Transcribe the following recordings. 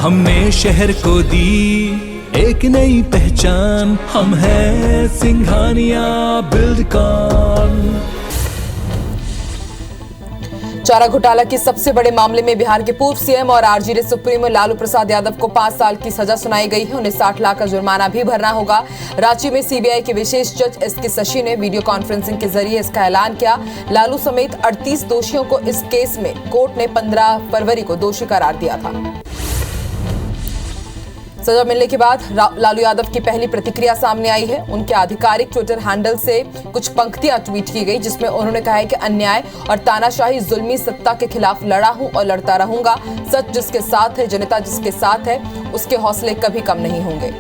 हमने शहर को दी एक नई पहचान, हम हैं सिंघानिया बिल्डकॉन। चारा घोटाला के सबसे बड़े मामले में बिहार के पूर्व सीएम और आरजेडी सुप्रीमो लालू प्रसाद यादव को 5 साल की सजा सुनाई गई है। उन्हें 60 लाख का जुर्माना भी भरना होगा। रांची में सीबीआई के विशेष जज एसके शशि ने वीडियो कॉन्फ्रेंसिंग के जरिए इसका ऐलान किया। लालू समेत 38 दोषियों को इस केस में कोर्ट ने 15 फरवरी को दोषी करार दिया था। सजा मिलने के बाद लालू यादव की पहली प्रतिक्रिया सामने आई है। उनके आधिकारिक ट्विटर हैंडल से कुछ पंक्तियां ट्वीट की गई, जिसमें उन्होंने कहा है कि अन्याय और तानाशाही जुल्मी सत्ता के खिलाफ लड़ा हूं और लड़ता रहूंगा। सच जिसके साथ है, जनता जिसके साथ है, उसके हौसले कभी कम नहीं होंगे।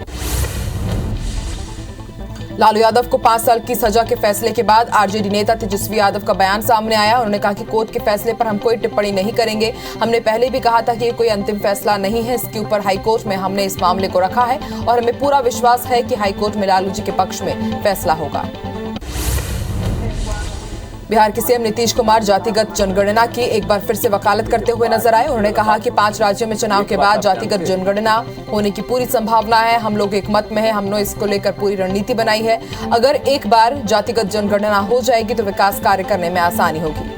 लालू यादव को 5 साल की सजा के फैसले के बाद आरजेडी नेता तेजस्वी यादव का बयान सामने आया। उन्होंने कहा कि कोर्ट के फैसले पर हम कोई टिप्पणी नहीं करेंगे। हमने पहले भी कहा था कि ये कोई अंतिम फैसला नहीं है। इसके ऊपर हाईकोर्ट में हमने इस मामले को रखा है और हमें पूरा विश्वास है कि हाईकोर्ट में लालू जी के पक्ष में फैसला होगा। बिहार के सीएम नीतीश कुमार जातिगत जनगणना की एक बार फिर से वकालत करते हुए नजर आए। उन्होंने कहा कि 5 राज्यों में चुनाव के बाद जातिगत जनगणना होने की पूरी संभावना है। हम लोग एक मत में हैं। हमने इसको लेकर पूरी रणनीति बनाई है। अगर एक बार जातिगत जनगणना हो जाएगी तो विकास कार्य करने में आसानी होगी।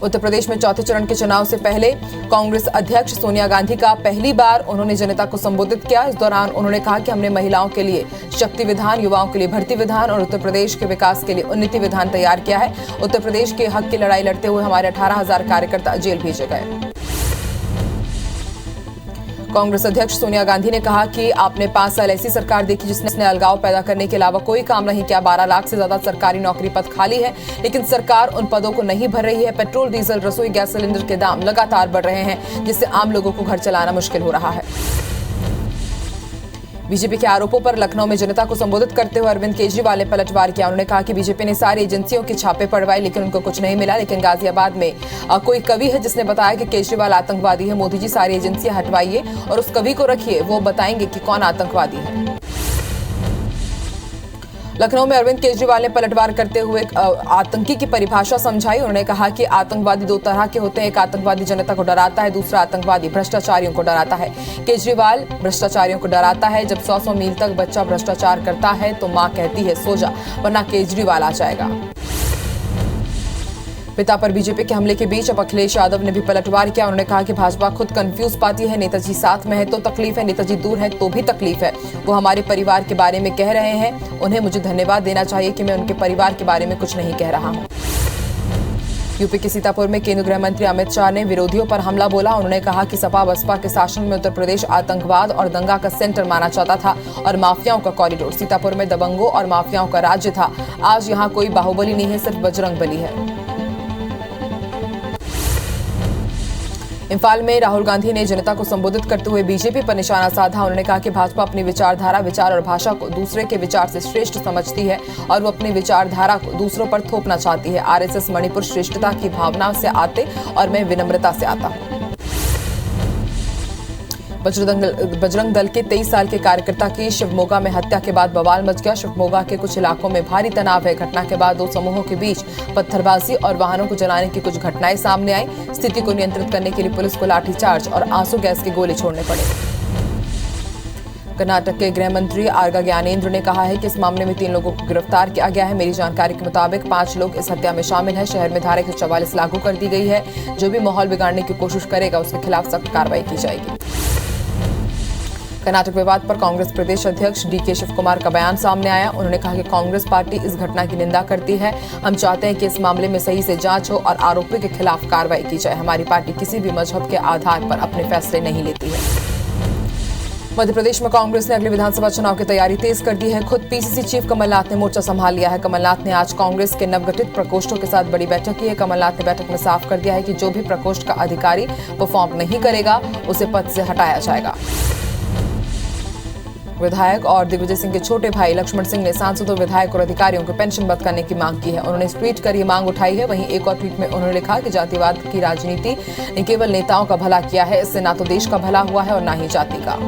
उत्तर प्रदेश में चौथे चरण के चुनाव से पहले कांग्रेस अध्यक्ष सोनिया गांधी का पहली बार उन्होंने जनता को संबोधित किया। इस दौरान उन्होंने कहा कि हमने महिलाओं के लिए शक्ति विधान, युवाओं के लिए भर्ती विधान और उत्तर प्रदेश के विकास के लिए उन्नति विधान तैयार किया है। उत्तर प्रदेश के हक की लड़ाई लड़ते हुए हमारे 18,000 कार्यकर्ता जेल भेजे गए। कांग्रेस अध्यक्ष सोनिया गांधी ने कहा कि आपने 5 साल ऐसी सरकार देखी जिसने अलगाव पैदा करने के अलावा कोई काम नहीं किया। 12 लाख से ज्यादा सरकारी नौकरी पद खाली है, लेकिन सरकार उन पदों को नहीं भर रही है। पेट्रोल, डीजल, रसोई गैस सिलेंडर के दाम लगातार बढ़ रहे हैं, जिससे आम लोगों को घर चलाना मुश्किल हो रहा है। बीजेपी के आरोपों पर लखनऊ में जनता को संबोधित करते हुए अरविंद केजरीवाल ने पलटवार किया। उन्होंने कहा कि बीजेपी ने सारी एजेंसियों के छापे पड़वाए, लेकिन उनको कुछ नहीं मिला। लेकिन गाजियाबाद में कोई कवि है जिसने बताया कि केजरीवाल आतंकवादी है। मोदी जी सारी एजेंसियां हटवाइए और उस कवि को रखिए, वो बताएंगे कि कौन आतंकवादी है। लखनऊ में अरविंद केजरीवाल ने पलटवार करते हुए आतंकी की परिभाषा समझाई। उन्होंने कहा कि आतंकवादी 2 तरह के होते हैं। एक आतंकवादी जनता को डराता है, दूसरा आतंकवादी भ्रष्टाचारियों को डराता है। केजरीवाल भ्रष्टाचारियों को डराता है। जब 100 मील तक बच्चा भ्रष्टाचार करता है तो मां कहती है सो जा, वरना केजरीवाल आ जाएगा। पिता पर बीजेपी के हमले के बीच अब अखिलेश यादव ने भी पलटवार किया। उन्होंने कहा कि भाजपा खुद कंफ्यूज पार्टी है। नेताजी साथ में है तो तकलीफ है, नेताजी दूर है तो भी तकलीफ है। वो हमारे परिवार के बारे में कह रहे हैं। उन्हें मुझे धन्यवाद देना चाहिए कि मैं उनके परिवार के बारे में कुछ नहीं कह रहा हूं। यूपी के सीतापुर में केंद्रीय गृह मंत्री अमित शाह ने विरोधियों पर हमला बोला। उन्होंने कहा कि सपा बसपा के शासन में उत्तर प्रदेश आतंकवाद और दंगा का सेंटर माना जाता था और माफियाओं का कॉरिडोर। सीतापुर में दबंगों और माफियाओं का राज्य था। आज यहाँ कोई बाहुबली नहीं है, सिर्फ बजरंग बली है। इंफाल में राहुल गांधी ने जनता को संबोधित करते हुए बीजेपी पर निशाना साधा। उन्होंने कहा कि भाजपा अपनी विचारधारा, विचार और भाषा को दूसरे के विचार से श्रेष्ठ समझती है और वो अपनी विचारधारा को दूसरों पर थोपना चाहती है। आरएसएस मणिपुर श्रेष्ठता की भावना से आते और मैं विनम्रता से आता हूं। बजरंग दल के 23 साल के कार्यकर्ता की शिवमोगा में हत्या के बाद बवाल मच गया। शिवमोगा के कुछ इलाकों में भारी तनाव है। घटना के बाद 2 समूहों के बीच पत्थरबाजी और वाहनों को जलाने की कुछ घटनाएं सामने आई। स्थिति को नियंत्रित करने के लिए पुलिस को लाठीचार्ज और आंसू गैस के गोले छोड़ने पड़े। कर्नाटक के गृह मंत्री आरगा ज्ञानेंद्र ने कहा है कि इस मामले में 3 लोगों को गिरफ्तार किया गया है। मेरी जानकारी के मुताबिक 5 लोग इस हत्या में शामिल हैं। शहर में धारा 144 लागू कर दी गई है। जो भी माहौल बिगाड़ने की कोशिश करेगा उसके खिलाफ सख्त कार्रवाई की जाएगी। कर्नाटक विवाद पर कांग्रेस प्रदेश अध्यक्ष डीके शिव कुमार का बयान सामने आया। उन्होंने कहा कि कांग्रेस पार्टी इस घटना की निंदा करती है। हम चाहते हैं कि इस मामले में सही से जांच हो और आरोपी के खिलाफ कार्रवाई की जाए। हमारी पार्टी किसी भी मजहब के आधार पर अपने फैसले नहीं लेती है। मध्य प्रदेश में कांग्रेस ने अगले विधानसभा चुनाव की तैयारी तेज कर दी है। खुद पीसीसी चीफ कमलनाथ ने मोर्चा संभाल लिया है। कमलनाथ ने आज कांग्रेस के नवगठित प्रकोष्ठों के साथ बड़ी बैठक की है। कमलनाथ ने बैठक में साफ कर दिया है कि जो भी प्रकोष्ठ का अधिकारी परफॉर्म नहीं करेगा उसे पद से हटाया जाएगा। विधायक और दिग्विजय सिंह के छोटे भाई लक्ष्मण सिंह ने सांसदों, विधायक और अधिकारियों को पेंशन बंद करने की मांग की है। उन्होंने ट्वीट कर ये मांग उठाई है। वहीं एक और ट्वीट में उन्होंने लिखा कि जातिवाद की राजनीति ने केवल नेताओं का भला किया है। इससे ना तो देश का भला हुआ है और ना ही जाति का।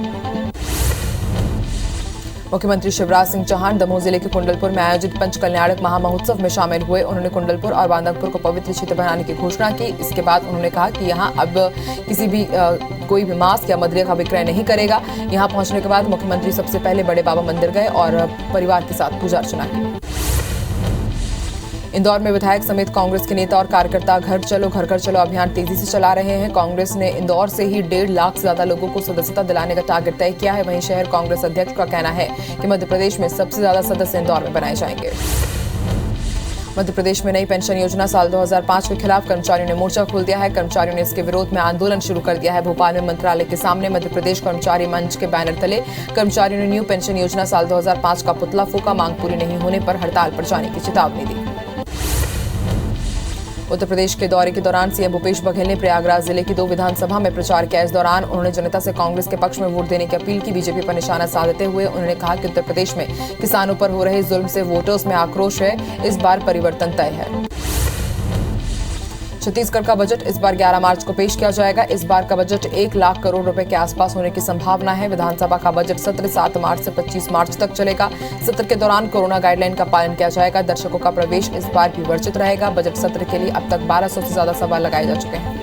मुख्यमंत्री शिवराज सिंह चौहान दमोह जिले के कुंडलपुर में आयोजित पंच कल्याणक महामहोत्सव में शामिल हुए। उन्होंने कुंडलपुर और बांदकपुर को पवित्र क्षेत्र बनाने की घोषणा की। इसके बाद उन्होंने कहा कि यहाँ अब किसी भी कोई भी मास्क या मदिरा का विक्रय नहीं करेगा। यहां पहुंचने के बाद मुख्यमंत्री सबसे पहले बड़े बाबा मंदिर गए और परिवार के साथ पूजा अर्चना की। इंदौर में विधायक समेत कांग्रेस के नेता और कार्यकर्ता घर घर चलो अभियान तेजी से चला रहे हैं। कांग्रेस ने इंदौर से ही 1.5 लाख से ज्यादा लोगों को सदस्यता दिलाने का टारगेट तय किया है। वहीं शहर कांग्रेस अध्यक्ष का कहना है कि मध्य प्रदेश में सबसे ज्यादा सदस्य इंदौर में बनाए जाएंगे। मध्य प्रदेश में नई पेंशन योजना साल 2005 के खिलाफ कर्मचारियों ने मोर्चा खोल दिया है। कर्मचारियों ने इसके विरोध में आंदोलन शुरू कर दिया है। भोपाल में मंत्रालय के सामने मध्य प्रदेश कर्मचारी मंच के बैनर तले कर्मचारियों ने न्यू पेंशन योजना साल 2005 का पुतला फूंका। मांग पूरी नहीं होने पर हड़ताल पर जाने की चेतावनी दी। उत्तर प्रदेश के दौरे के दौरान सीएम भूपेश बघेल ने प्रयागराज जिले की 2 विधानसभा में प्रचार किया। इस दौरान उन्होंने जनता से कांग्रेस के पक्ष में वोट देने की अपील की। बीजेपी पर निशाना साधते हुए उन्होंने कहा कि उत्तर प्रदेश में किसानों पर हो रहे जुल्म से वोटर्स में आक्रोश है। इस बार परिवर्तन तय है। छत्तीसगढ़ का बजट इस बार 11 मार्च को पेश किया जाएगा। इस बार का बजट 1 लाख करोड़ रुपए के आसपास होने की संभावना है। विधानसभा का बजट सत्र 7 मार्च से 25 मार्च तक चलेगा। सत्र के दौरान कोरोना गाइडलाइन का पालन किया जाएगा। दर्शकों का प्रवेश इस बार भी वर्जित रहेगा। बजट सत्र के लिए अब तक 1200 से ज्यादा सभा लगाए जा चुके हैं।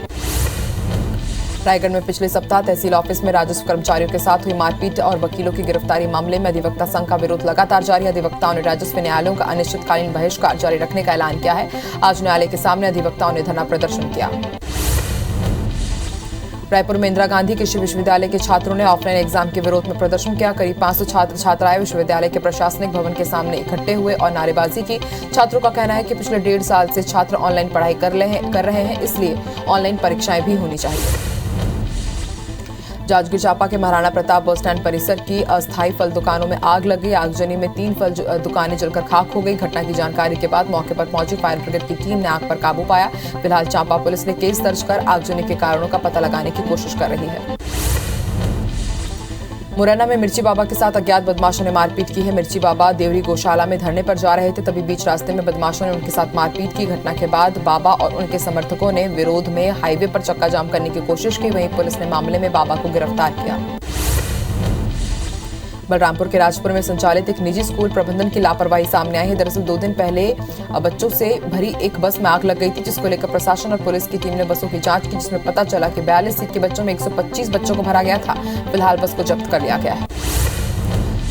रायगढ़ में पिछले सप्ताह तहसील ऑफिस में राजस्व कर्मचारियों के साथ हुई मारपीट और वकीलों की गिरफ्तारी मामले में अधिवक्ता संघ का विरोध लगातार जारी है। अधिवक्ताओं ने राजस्व न्यायालयों का अनिश्चितकालीन बहिष्कार जारी रखने का ऐलान किया है। आज न्यायालय के सामने अधिवक्ताओं ने धरना प्रदर्शन किया। रायपुर में इंदिरा गांधी कृषि विश्वविद्यालय के छात्रों ने ऑफलाइन एग्जाम के विरोध में प्रदर्शन किया। करीब 500 छात्र छात्राएं विश्वविद्यालय के प्रशासनिक भवन के सामने इकट्ठे हुए और नारेबाजी की। छात्रों का कहना है कि पिछले 1.5 साल से छात्र ऑनलाइन पढ़ाई कर रहे हैं, इसलिए ऑनलाइन परीक्षाएं भी होनी चाहिए। जांजगीर चांपा के महाराणा प्रताप बस स्टैंड परिसर की अस्थायी फल दुकानों में आग लग गई। आगजनी में 3 फल दुकानें जलकर खाक हो गई। घटना की जानकारी के बाद मौके पर पहुंची फायर ब्रिगेड की टीम ने आग पर काबू पाया। फिलहाल चांपा पुलिस ने केस दर्ज कर आगजनी के कारणों का पता लगाने की कोशिश कर रही है। मुरैना में मिर्ची बाबा के साथ अज्ञात बदमाशों ने मारपीट की है। मिर्ची बाबा देवरी गौशाला में धरने पर जा रहे थे, तभी बीच रास्ते में बदमाशों ने उनके साथ मारपीट की। घटना के बाद बाबा और उनके समर्थकों ने विरोध में हाईवे पर चक्का जाम करने की कोशिश की। वहीं पुलिस ने मामले में बाबा को गिरफ्तार किया। बलरामपुर के राजपुर में संचालित एक निजी स्कूल प्रबंधन की लापरवाही सामने आई है। दरअसल 2 दिन पहले बच्चों से भरी एक बस में आग लग गई थी, जिसको लेकर प्रशासन और पुलिस की टीम ने बसों की जांच की, जिसमें पता चला कि 42 सीट के बच्चों में 125 बच्चों को भरा गया था। फिलहाल बस को जब्त कर लिया गया है।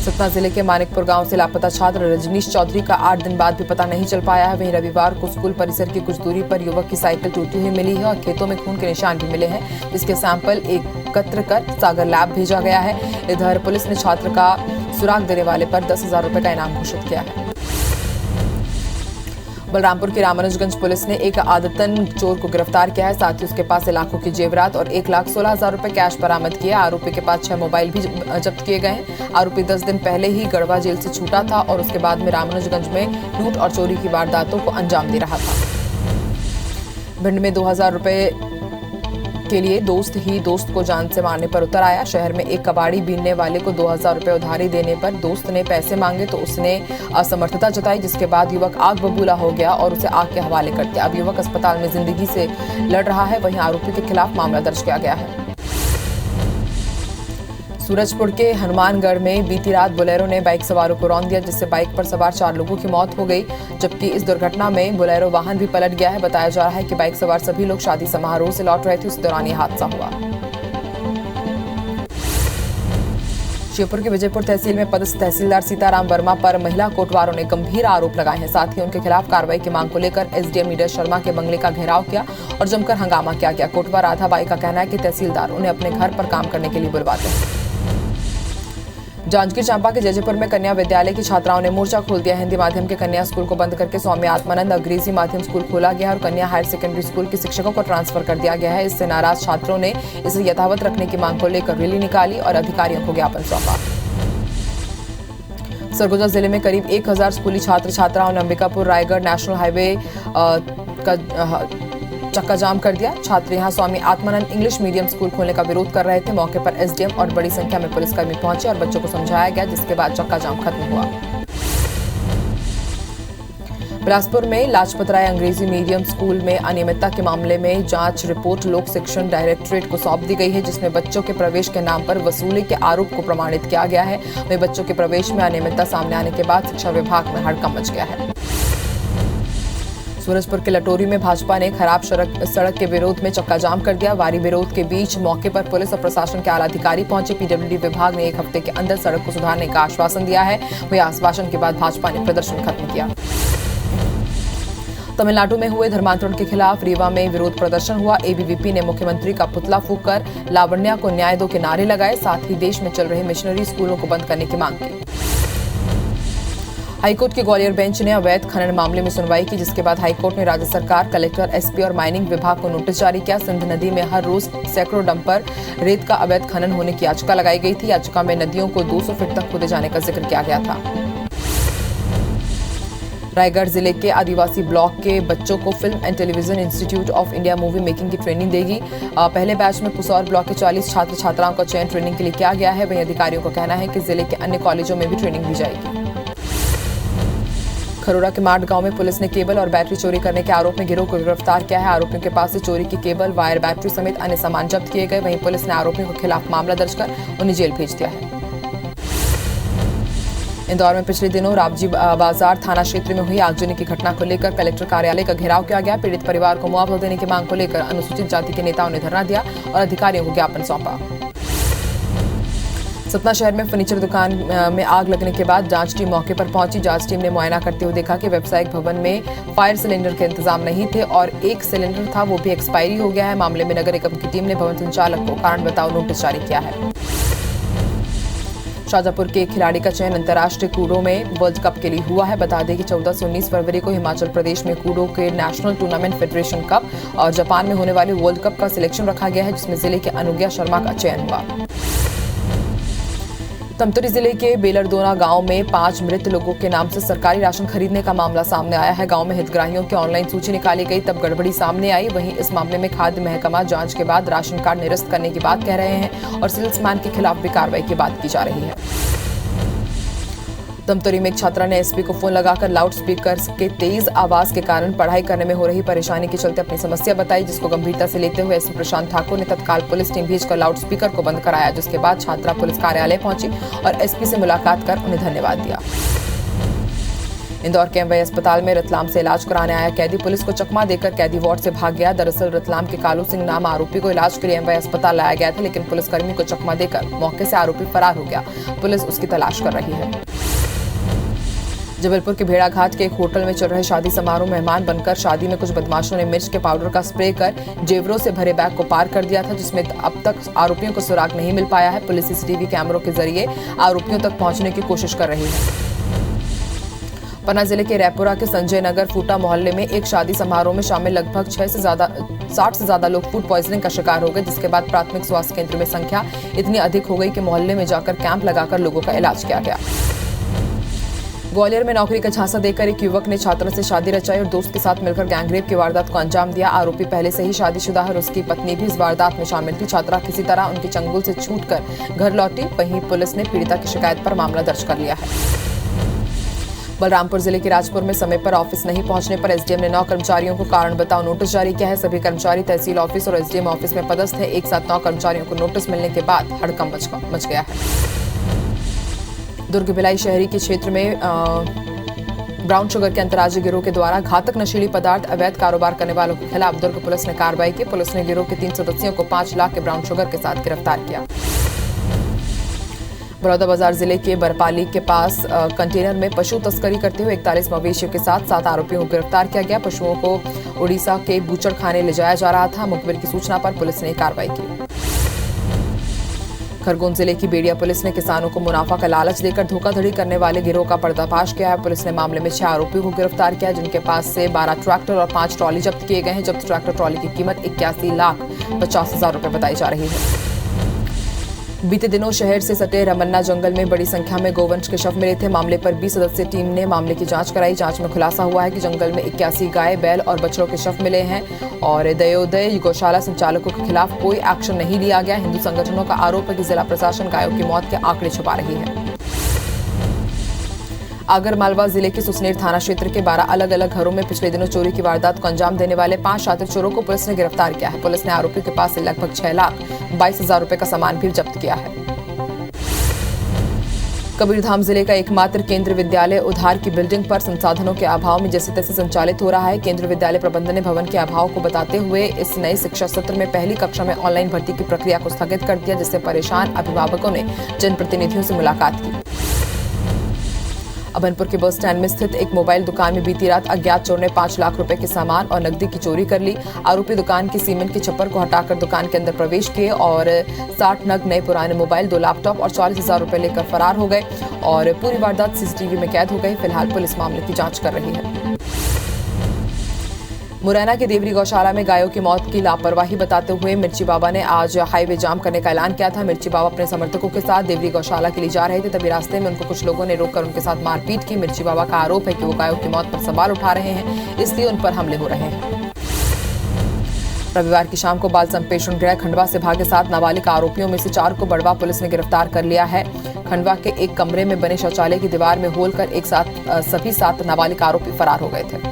सतना जिले के मानिकपुर गांव से लापता छात्र रजनीश चौधरी का 8 दिन बाद भी पता नहीं चल पाया है। वहीं रविवार को स्कूल परिसर की कुछ दूरी पर युवक की साइकिल टूटी हुई मिली है और खेतों में खून के निशान भी मिले हैं, जिसके सैंपल एकत्र कर सागर लैब भेजा गया है। इधर पुलिस ने छात्र का सुराग देने वाले पर 10,000 रुपए का इनाम घोषित किया है। बलरामपुर की रामानुजगंज पुलिस ने एक आदतन चोर को गिरफ्तार किया है। साथ ही उसके पास से लाखों की जेवरात और 1,16,000 रुपए कैश बरामद किया। आरोपी के पास 6 मोबाइल भी जब्त किए गए हैं। आरोपी 10 दिन पहले ही गढ़वा जेल से छूटा था और उसके बाद में रामानुजगंज में लूट और चोरी की वारदातों को अंजाम दे रहा था। भिंड में 2,000 रुपए के लिए दोस्त ही दोस्त को जान से मारने पर उतर आया। शहर में एक कबाड़ी बीनने वाले को 2,000 रुपए उधारी देने पर दोस्त ने पैसे मांगे तो उसने असमर्थता जताई, जिसके बाद युवक आग बबूला हो गया और उसे आग के हवाले कर दिया। अब युवक अस्पताल में जिंदगी से लड़ रहा है। वहीं आरोपी के खिलाफ मामला दर्ज किया गया है। सूरजपुर के हनुमानगढ़ में बीती रात बोलेरो ने बाइक सवारों को रौंद दिया, जिससे बाइक पर सवार 4 लोगों की मौत हो गई, जबकि इस दुर्घटना में बोलेरो वाहन भी पलट गया है। बताया जा रहा है कि बाइक सवार सभी लोग शादी समारोह से लौट रहे थे, उस दौरान यह हादसा हुआ। श्योपुर के विजयपुर तहसील में पदस्थ तहसीलदार सीताराम वर्मा पर महिला कोटवारों ने गंभीर आरोप लगाए हैं। साथ ही उनके खिलाफ कार्रवाई की मांग को लेकर एसडीएम नीरज शर्मा के बंगले का घेराव किया और जमकर हंगामा किया गया। कोटवा राधाबाई का कहना है कि तहसीलदार उन्हें अपने घर पर काम करने के लिए बुलवाते हैं। जांजगीर चांपा के जयजयपुर में कन्या विद्यालय की छात्राओं ने मोर्चा खोल दिया। हिंदी माध्यम के कन्या स्कूल को बंद करके स्वामी आत्मानंद अंग्रेजी माध्यम स्कूल खोला गया और कन्या हायर सेकेंडरी स्कूल के शिक्षकों को ट्रांसफर कर दिया गया है। इससे नाराज छात्रों ने इसे यथावत रखने की मांग को लेकर रैली निकाली और अधिकारियों को ज्ञापन सौंपा। सरगुजा जिले में करीब 1,000 स्कूली छात्र छात्राओं ने अंबिकापुर रायगढ़ नेशनल हाईवे का चक्का जाम कर दिया। छात्र यहां Swami Atmanand English medium school खोलने का विरोध कर रहे थे। मौके पर एसडीएम और बड़ी संख्या में पुलिसकर्मी पहुंचे और बच्चों को समझाया गया, जिसके बाद चक्का जाम खत्म हुआ। बिलासपुर में लाजपत राय अंग्रेजी मीडियम स्कूल में अनियमितता के मामले में जांच रिपोर्ट लोक शिक्षण डायरेक्टरेट को सौंप दी गई है, जिसमें बच्चों के प्रवेश के नाम पर वसूली के आरोप को प्रमाणित किया गया है। वहीं बच्चों के प्रवेश में अनियमितता सामने आने के बाद शिक्षा विभाग में हड़कंप मच गया है। सूरजपुर के लटोरी में भाजपा ने खराब सड़क के विरोध में चक्का जाम कर दिया। भारी विरोध के बीच मौके पर पुलिस और प्रशासन के आला अधिकारी पहुंचे। पीडब्ल्यूडी विभाग ने 1 हफ्ते के अंदर सड़क को सुधारने का आश्वासन दिया है। वही आश्वासन के बाद भाजपा ने प्रदर्शन खत्म किया। तमिलनाडु में हुए धर्मांतरण के खिलाफ रीवा में विरोध प्रदर्शन हुआ। एबीवीपी ने मुख्यमंत्री का पुतला फूंककर लावण्या को न्याय दो के नारे लगाए। साथ ही देश में चल रहे मिशनरी स्कूलों को बंद करने की मांग की। हाईकोर्ट की ग्वालियर बेंच ने अवैध खनन मामले में सुनवाई की, जिसके बाद हाईकोर्ट ने राज्य सरकार, कलेक्टर, एसपी और माइनिंग विभाग को नोटिस जारी किया। सिंध नदी में हर रोज सैकड़ों डंपर रेत का अवैध खनन होने की याचिका लगाई गई थी। याचिका में नदियों को 200 फीट तक खोदे जाने का जिक्र किया गया था। रायगढ़ जिले के आदिवासी ब्लॉक के बच्चों को film and television institute of India movie making की ट्रेनिंग देगी। पहले बैच में पुसौर ब्लॉक के 40 छात्र छात्राओं का चयन ट्रेनिंग के लिए किया गया है। वहीं अधिकारियों का कहना है कि जिले के अन्य कॉलेजों में भी ट्रेनिंग दी जाएगी। खरोरा के मार्ट गांव में पुलिस ने केबल और बैटरी चोरी करने के आरोप में गिरोह को गिरफ्तार किया है। आरोपियों के पास से चोरी की केबल, वायर, बैटरी समेत अन्य सामान जब्त किए गए। वहीं पुलिस ने आरोपियों के खिलाफ मामला दर्ज कर उन्हें जेल भेज दिया है। इंदौर में पिछले दिनों रावजी बाजार थाना क्षेत्र में हुई आगजनी की घटना को लेकर कलेक्टर कार्यालय का घेराव किया गया। पीड़ित परिवार को मुआवजा देने की मांग को लेकर अनुसूचित जाति के नेताओं ने धरना दिया और अधिकारियों को ज्ञापन सौंपा। सतना शहर में फर्नीचर दुकान में आग लगने के बाद जांच टीम मौके पर पहुंची। जांच टीम ने मुआयना करते हुए देखा कि व्यावसायिक भवन में फायर सिलेंडर के इंतजाम नहीं थे और एक सिलेंडर था, वो भी एक्सपायरी हो गया है। मामले में नगर निगम की टीम ने भवन संचालक को कारण बताओ नोटिस जारी किया है। शाजापुर के एक खिलाड़ी का चयन अंतर्राष्ट्रीय कूडो में वर्ल्ड कप के लिए हुआ है। बता दें कि 14 से 19 फरवरी को हिमाचल प्रदेश में कूडो के नेशनल टूर्नामेंट फेडरेशन कप और जापान में होने वाले वर्ल्ड कप का सिलेक्शन रखा गया है, जिसमें जिले के अनुज्ञा शर्मा का चयन हुआ। तमतरी जिले के बेलरदोना गांव में 5 मृत लोगों के नाम से सरकारी राशन खरीदने का मामला सामने आया है। गांव में हितग्राहियों की ऑनलाइन सूची निकाली गई, तब गड़बड़ी सामने आई। वहीं इस मामले में खाद्य महकमा जांच के बाद राशन कार्ड निरस्त करने की बात कह रहे हैं और सेल्समैन के खिलाफ भी कार्रवाई की बात की जा रही है। तमतरी में एक छात्रा ने एसपी को फोन लगाकर लाउड स्पीकर के तेज आवाज के कारण पढ़ाई करने में हो रही परेशानी के चलते अपनी समस्या बताई, जिसको गंभीरता से लेते हुए एसपी प्रशांत ठाकुर ने तत्काल पुलिस टीम भेजकर लाउड स्पीकर को बंद कराया, जिसके बाद छात्रा पुलिस कार्यालय पहुंची और एसपी से मुलाकात कर उन्हें धन्यवाद दिया। इंदौर के एमवाई अस्पताल में रतलाम से इलाज कराने आया कैदी पुलिस को चकमा देकर कैदी वार्ड से भाग गया। दरअसल रतलाम के कालू सिंह नाम आरोपी को इलाज के लिए एमवाई अस्पताल लाया गया था, लेकिन पुलिसकर्मी को चकमा देकर मौके से आरोपी फरार हो गया। पुलिस उसकी तलाश कर रही है। जबलपुर के भेड़ाघाट के एक होटल में चल रहे शादी समारोह मेहमान बनकर शादी में कुछ बदमाशों ने मिर्च के पाउडर का स्प्रे कर जेवरों से भरे बैग को पार कर दिया था, जिसमें अब तक आरोपियों को सुराग नहीं मिल पाया है। पुलिस सीसीटीवी कैमरों के जरिए आरोपियों तक पहुंचने की कोशिश कर रही है। पन्ना जिले के रैपुरा के संजय नगर फूटा मोहल्ले में एक शादी समारोह में शामिल लगभग 60 से ज्यादा लोग फूड पॉइजनिंग का शिकार हो गए, जिसके बाद प्राथमिक स्वास्थ्य केंद्र में संख्या इतनी अधिक हो गई कि मोहल्ले में जाकर कैंप लगाकर लोगों का इलाज किया गया। ग्वालियर में नौकरी का झांसा देकर एक युवक ने छात्रा से शादी रचाई और दोस्त के साथ मिलकर गैंगरेप की वारदात को अंजाम दिया। आरोपी पहले से ही शादीशुदा है और उसकी पत्नी भी इस वारदात में शामिल थी। छात्रा किसी तरह उनके चंगुल से छूटकर घर लौटी। वहीं पुलिस ने पीड़िता की शिकायत पर मामला दर्ज कर लिया है। बलरामपुर जिले के राजपुर में समय पर ऑफिस नहीं पहुंचने पर एसडीएम ने 9 कर्मचारियों को कारण बताओ नोटिस जारी किया है। सभी कर्मचारी तहसील ऑफिस और एसडीएम ऑफिस में पदस्थ है। एक साथ 9 कर्मचारियों को नोटिस मिलने के बाद हड़कंप मच गया है। दुर्ग भिलाई शहरी के क्षेत्र में ब्राउन शुगर के अंतर्राज्यीय गिरोह के द्वारा घातक नशीली पदार्थ अवैध कारोबार करने वालों के खिलाफ दुर्ग पुलिस ने कार्रवाई की। पुलिस ने गिरोह के 3 सदस्यों को 5 लाख के ब्राउन शुगर के साथ गिरफ्तार किया। बलौदाबाजार जिले के बरपाली के पास कंटेनर में पशु तस्करी करते हुए 41 मवेशियों के साथ 7 आरोपियों को गिरफ्तार किया गया। पशुओं को उड़ीसा के बूचड़खाने ले जाया जा रहा था। मुखबिर की सूचना पर पुलिस ने कार्रवाई की। खरगोन जिले की बेड़िया पुलिस ने किसानों को मुनाफा का लालच देकर धोखाधड़ी करने वाले गिरोह का पर्दाफाश किया है। पुलिस ने मामले में 6 आरोपियों को गिरफ्तार किया, जिनके पास से 12 ट्रैक्टर और 5 ट्रॉली जब्त किए गए हैं। जब्त ट्रैक्टर ट्रॉली की कीमत 81,50,000 रुपए बताई जा रही है। बीते दिनों शहर से सटे रमन्ना जंगल में बड़ी संख्या में गोवंश के शव मिले थे। मामले पर 20 सदस्यीय टीम ने मामले की जांच कराई। जांच में खुलासा हुआ है कि जंगल में 81 गाय, बैल और बछड़ों के शव मिले हैं और दयोदय गौशाला संचालकों के खिलाफ कोई एक्शन नहीं लिया गया। हिंदू संगठनों का आरोप है कि जिला प्रशासन गायों की मौत के आंकड़े छुपा रही है। आगरमालवा जिले के सुसनेर थाना क्षेत्र के 12 अलग अलग घरों में पिछले दिनों चोरी की वारदात को अंजाम देने वाले 5 शातिर चोरों को पुलिस ने गिरफ्तार किया है। पुलिस ने आरोपियों के पास से लगभग 6,22,000 रुपए का सामान भी जब्त किया है। कबीरधाम जिले का एकमात्र केंद्रीय विद्यालय उधार की बिल्डिंग पर संसाधनों के अभाव में जैसे तैसे संचालित हो रहा है। केंद्रीय विद्यालय प्रबंधन ने भवन के अभाव को बताते हुए इस नए शिक्षा सत्र में पहली कक्षा में ऑनलाइन भर्ती की प्रक्रिया को स्थगित कर दिया, जिससे परेशान अभिभावकों ने जनप्रतिनिधियों से मुलाकात की। अभनपुर के बस स्टैंड में स्थित एक मोबाइल दुकान में बीती रात अज्ञात चोर ने 5 लाख रुपए के सामान और नकदी की चोरी कर ली। आरोपी दुकान की सीमेंट की छप्पर को हटाकर दुकान के अंदर प्रवेश किए और 60 नग नए पुराने मोबाइल, 2 लैपटॉप और 40,000 रुपए लेकर फरार हो गए और पूरी वारदात सीसीटीवी में कैद हो गई। फिलहाल पुलिस मामले की जांच कर रही है। मुरैना के देवरी गौशाला में गायों की मौत की लापरवाही बताते हुए मिर्ची बाबा ने आज हाईवे जाम करने का ऐलान किया था। मिर्ची बाबा अपने समर्थकों के साथ देवरी गौशाला के लिए जा रहे थे, तभी रास्ते में उनको कुछ लोगों ने रोककर उनके साथ मारपीट की। मिर्ची बाबा का आरोप है कि वो गायों की मौत पर सवाल उठा रहे हैं, इसलिए उन पर हमले हो रहे हैं। रविवार की शाम को बाल संप्रेषण गृह खंडवा से भागे 7 नाबालिग आरोपियों में से 4 को बड़वा पुलिस ने गिरफ्तार कर लिया है। खंडवा के एक कमरे में बने शौचालय की दीवार में होल कर एक साथ सभी 7 नाबालिग आरोपी फरार हो गए थे।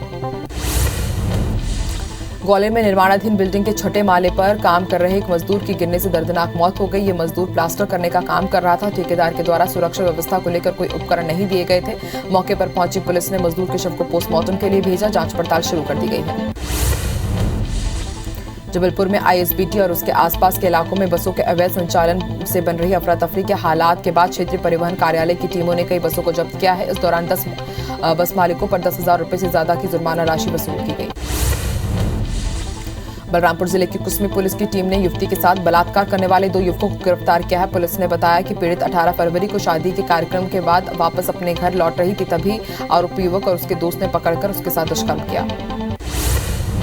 ग्वालियर में निर्माणाधीन बिल्डिंग के 6ठे माले पर काम कर रहे एक मजदूर की गिरने से दर्दनाक मौत हो गई। ये मजदूर प्लास्टर करने का काम कर रहा था। ठेकेदार के द्वारा सुरक्षा व्यवस्था को लेकर कोई उपकरण नहीं दिए गए थे। मौके पर पहुंची पुलिस ने मजदूर के शव को पोस्टमार्टम के लिए भेजा। जांच पड़ताल शुरू कर दी गई है। जबलपुर में आईएसबीटी और उसके आसपास के इलाकों में बसों के अवैध संचालन से बन रही अफरा तफरी के हालात के बाद क्षेत्रीय परिवहन कार्यालय की टीमों ने कई बसों को जब्त किया है। इस दौरान 10 बस मालिकों पर 10,000 रुपए से ज्यादा की जुर्माना राशि वसूल की गई। बलरामपुर जिले की कुसमी पुलिस की टीम ने युवती के साथ बलात्कार करने वाले 2 युवकों को गिरफ्तार किया है। पुलिस ने बताया कि पीड़ित 18 फरवरी को शादी के कार्यक्रम के बाद वापस अपने घर लौट रही थी, तभी आरोपी युवक और उसके दोस्त ने पकड़कर उसके साथ दुष्कर्म किया।